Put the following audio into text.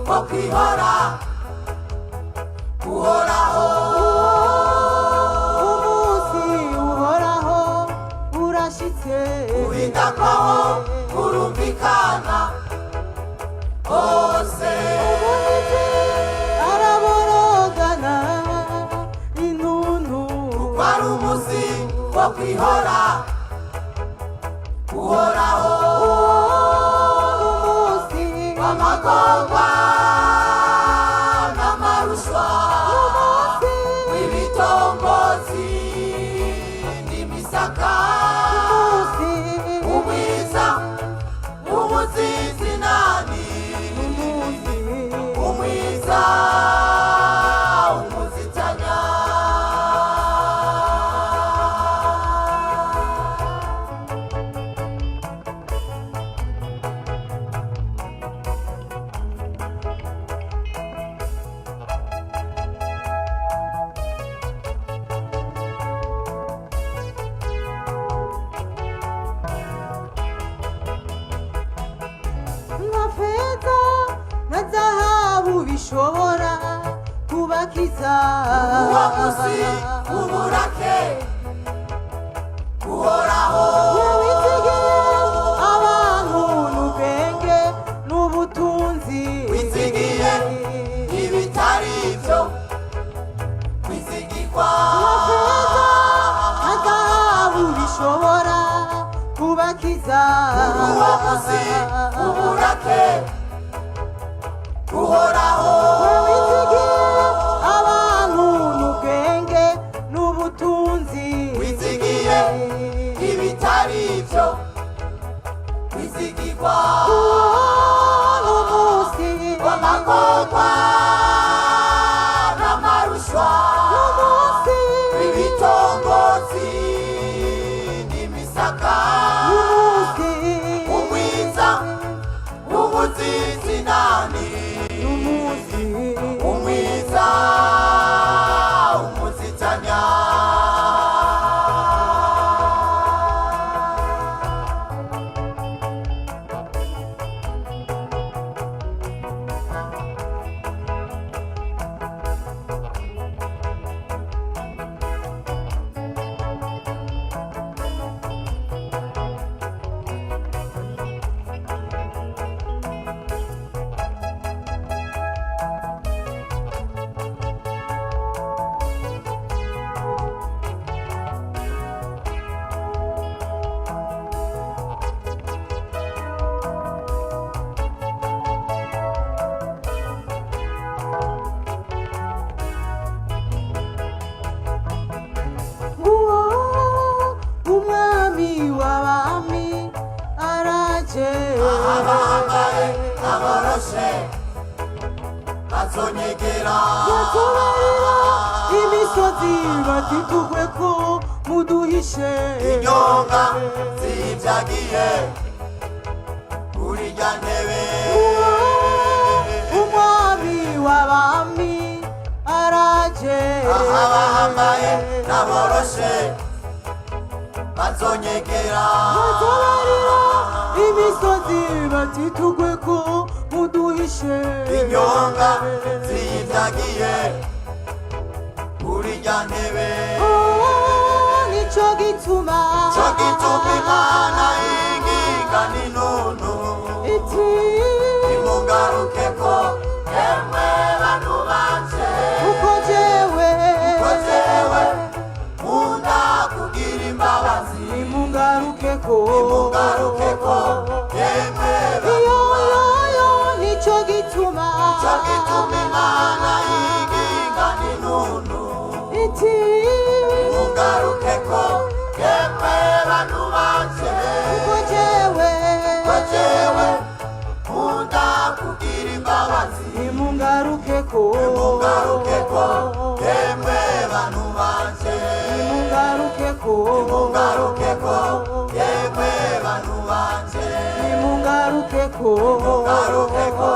wo kwihora uhoraho umunsi uhoraho urashitse uhinda kwawo urumvikana hose araborogana intuntu wari umunsi wo kwihora uhoraho umunsi w'amagorwa n'amaruswa w'ibitongozi n'imisaka umwiza umuzizi nani umwiza umuzitanya nka feza na zahabu bishobora kubakiza uwo musi uburake uhoraho wizigiye abantu n'ubwenge n'ubutunzi wizigiye ibitari byo wizigirwa na zahabu bishobora kubakiza uwo musi uburake uhoraho wizigiye abantu n'ubwenge n'ubutunzi wizigiye ibitari byo wizigirwa n'umunsi w'amagorwa n'amaruswa n'umunsi w'ibitongozi n'imisaka n'umunsi umwiza umuzizi nani n'umunsi umwiza umuzitanya nguwo umwami w'abami araje abambaye aboroshe bazonyegera yatubarira imisozi batitugwe ko muduhishe inyonga zibyagiye kuri rya ntebe umwami w'abami araje abambaye n'aboroshe bazonyegera yatubarira imisozi batitugwe ko muduhishe inyonga zibyagiye kuri rya ntebe nico gituma cyo gituma imana y'inginga n'inunu iti nimugaruke ko yemwe bantu banje uko jewe ko jewe nkunda kugira imbabazi nimungaruke ko nimugaruke ko yemwe bantu yoyoyo nico gituma cyo gituma imana y'inginga n'inunu iti nimugaruke ko yemwe bantu banje uko jewe ko jewe nkunda kugira imbabazi nimungaruke ko nimugaruke ko yemwe bantu banje nimungaruke ko nimugaruke ko yemwe bantu banje nimungaruke ko nimugaruke ko